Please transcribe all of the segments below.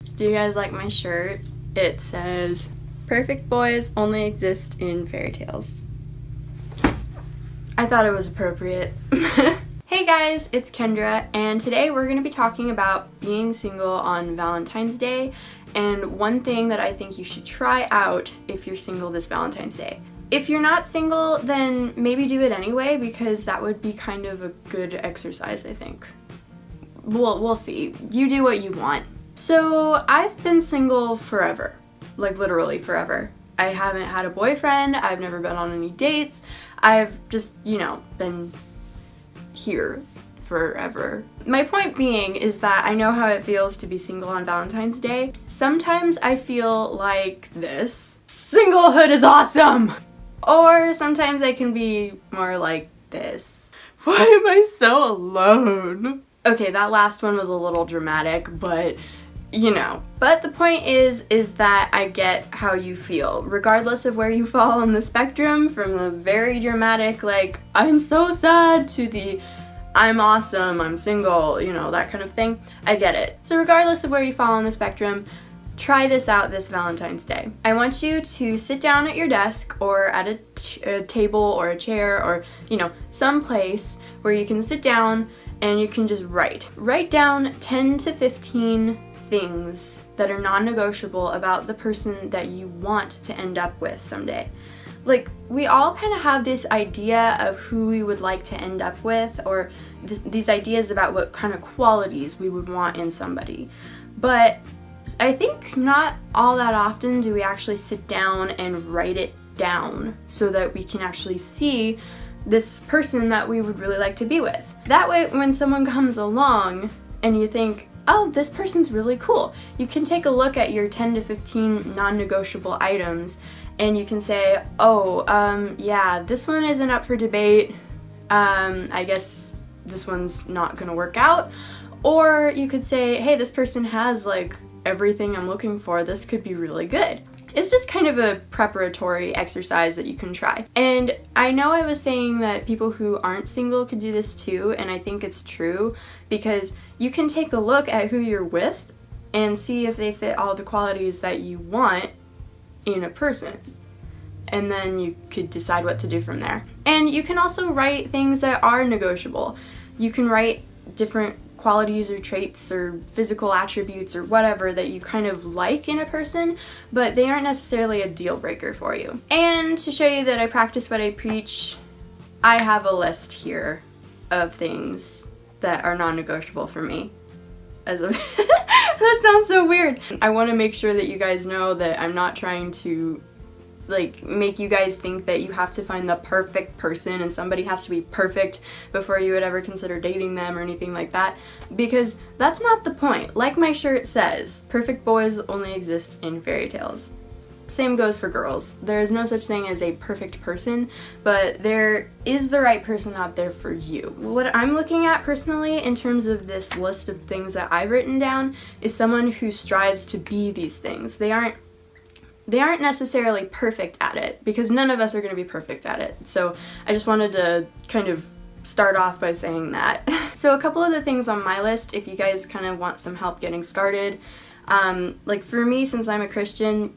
Do you guys like my shirt? It says, "Perfect boys only exist in fairy tales." I thought it was appropriate. Hey guys, it's Kendra, and today we're going to be talking about being single on Valentine's Day, and one thing that I think you should try out if you're single this Valentine's Day. If you're not single, then maybe do it anyway, because that would be kind of a good exercise, I think. We'll see. You do what you want. So I've been single forever, like literally forever. I haven't had a boyfriend, I've never been on any dates, I've just, been here forever. My point being is that I know how it feels to be single on Valentine's Day. Sometimes I feel like this. Singlehood is awesome! Or sometimes I can be more like this. Why am I so alone? Okay, that last one was a little dramatic, but But the point is that I get how you feel, regardless of where you fall on the spectrum, from the very dramatic, like, I'm so sad, to the I'm awesome, I'm single, that kind of thing. I get it. So regardless of where you fall on the spectrum, try this out this Valentine's Day. I want you to sit down at your desk or at a table or a chair or, some place where you can sit down and you can just write. Write down 10 to 15 things that are non-negotiable about the person that you want to end up with someday. Like, we all kind of have this idea of who we would like to end up with, or these ideas about what kind of qualities we would want in somebody. But I think not all that often do we actually sit down and write it down so that we can actually see this person that we would really like to be with. That way, when someone comes along and you think, oh, this person's really cool, you can take a look at your 10 to 15 non-negotiable items and you can say, oh, yeah, this one isn't up for debate, I guess this one's not gonna work out. Or you could say, hey, this person has like everything I'm looking for, this could be really good. It's just kind of a preparatory exercise that you can try. And I know I was saying that people who aren't single could do this too, and I think it's true, because you can take a look at who you're with and see if they fit all the qualities that you want in a person. And then you could decide what to do from there. And you can also write things that are negotiable. You can write different qualities or traits or physical attributes or whatever that you kind of like in a person, but they aren't necessarily a deal breaker for you. And to show you that I practice what I preach, I have a list here of things that are non-negotiable for me. That sounds so weird. I want to make sure that you guys know that I'm not trying to make you guys think that you have to find the perfect person and somebody has to be perfect before you would ever consider dating them or anything like that, because that's not the point. Like my shirt says, perfect boys only exist in fairy tales. Same goes for girls. There is no such thing as a perfect person, but there is the right person out there for you. What I'm looking at personally in terms of this list of things that I've written down is someone who strives to be these things. They aren't necessarily perfect at it, because none of us are going to be perfect at it. So I just wanted to kind of start off by saying that. So a couple of the things on my list, if you guys kind of want some help getting started, like for me, since I'm a Christian,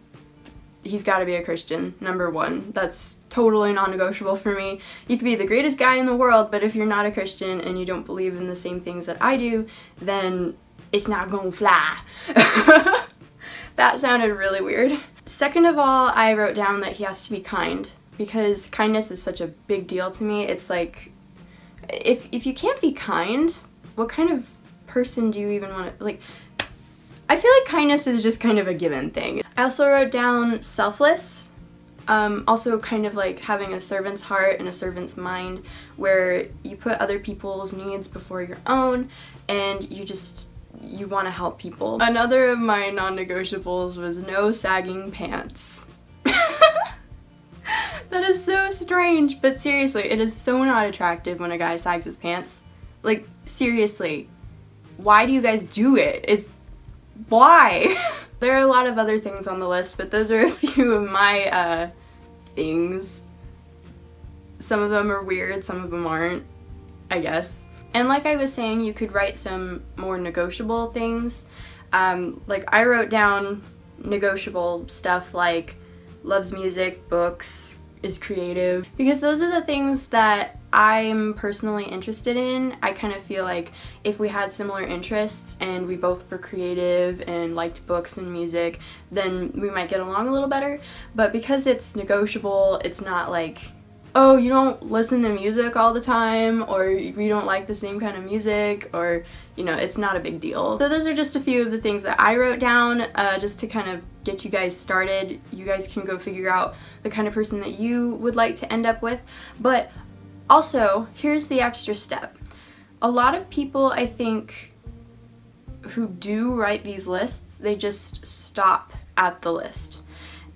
he's got to be a Christian, number one. That's totally non-negotiable for me. You could be the greatest guy in the world, but if you're not a Christian and you don't believe in the same things that I do, then it's not gonna fly. That sounded really weird. Second of all, I wrote down that he has to be kind, because kindness is such a big deal to me. It's like, if you can't be kind, what kind of person do you even want to, I feel like kindness is just kind of a given thing. I also wrote down selfless, also kind of like having a servant's heart and a servant's mind, where you put other people's needs before your own, and you want to help people. Another of my non-negotiables was no sagging pants. That is so strange, but seriously, it is so not attractive when a guy sags his pants. Like, seriously, why do you guys do it? Why? There are a lot of other things on the list, but those are a few of my things. Some of them are weird, some of them aren't, I guess. And like I was saying, you could write some more negotiable things. Like, I wrote down negotiable stuff like loves music, books, is creative, because those are the things that I'm personally interested in. I kind of feel like if we had similar interests and we both were creative and liked books and music, then we might get along a little better. But because it's negotiable, it's not like, oh, you don't listen to music all the time, or we don't like the same kind of music, or, you know, it's not a big deal. So those are just a few of the things that I wrote down just to kind of get you guys started. You guys can go figure out the kind of person that you would like to end up with. But also, here's the extra step. A lot of people, I think, who do write these lists, they just stop at the list.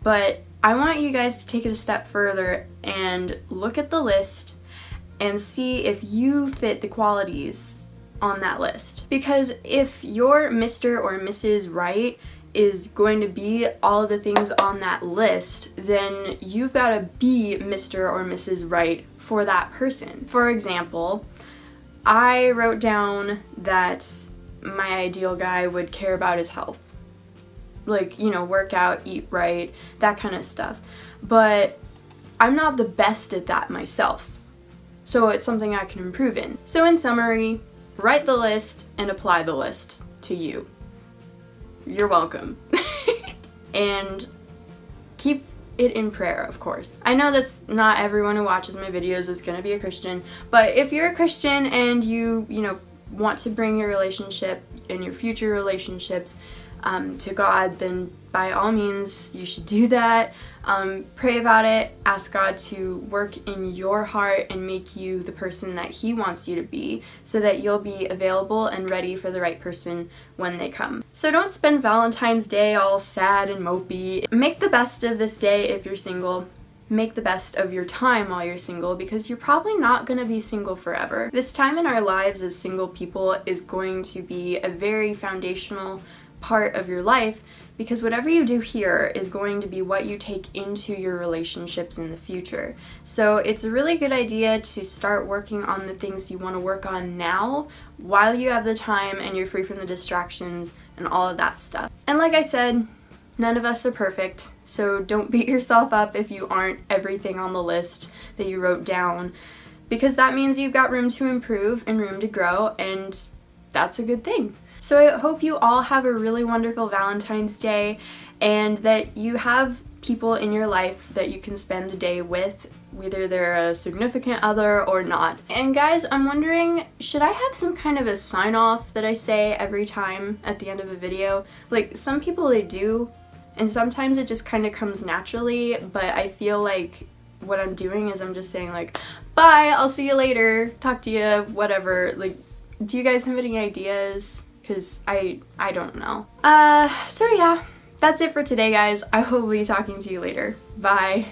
But I want you guys to take it a step further and look at the list and see if you fit the qualities on that list. Because if your Mr. or Mrs. Right is going to be all of the things on that list, then you've got to be Mr. or Mrs. Right for that person. For example, I wrote down that my ideal guy would care about his health. Like, you know, work out, eat right, that kind of stuff. But I'm not the best at that myself, so it's something I can improve in. So in summary, write the list and apply the list to you. You're welcome. And keep it in prayer, of course. I know that's not everyone who watches my videos is gonna be a Christian, but if you're a Christian and you know, want to bring your relationship and your future relationships to God, then by all means you should do that. Pray about it, ask God to work in your heart and make you the person that He wants you to be, so that you'll be available and ready for the right person when they come. So don't spend Valentine's Day all sad and mopey. Make the best of this day if you're single. Make the best of your time while you're single, because you're probably not going to be single forever. This time in our lives as single people is going to be a very foundational part of your life, because whatever you do here is going to be what you take into your relationships in the future. So it's a really good idea to start working on the things you want to work on now while you have the time and you're free from the distractions and all of that stuff. And like I said, none of us are perfect, so don't beat yourself up if you aren't everything on the list that you wrote down, because that means you've got room to improve and room to grow, and that's a good thing. So I hope you all have a really wonderful Valentine's Day, and that you have people in your life that you can spend the day with, whether they're a significant other or not. And guys, I'm wondering, should I have some kind of a sign-off that I say every time at the end of a video? Like, some people they do, and sometimes it just kind of comes naturally, but I feel like what I'm doing is I'm just saying like, bye, I'll see you later, talk to you, whatever. Like, do you guys have any ideas? Because I don't know. So yeah, that's it for today, guys. I will be talking to you later. Bye.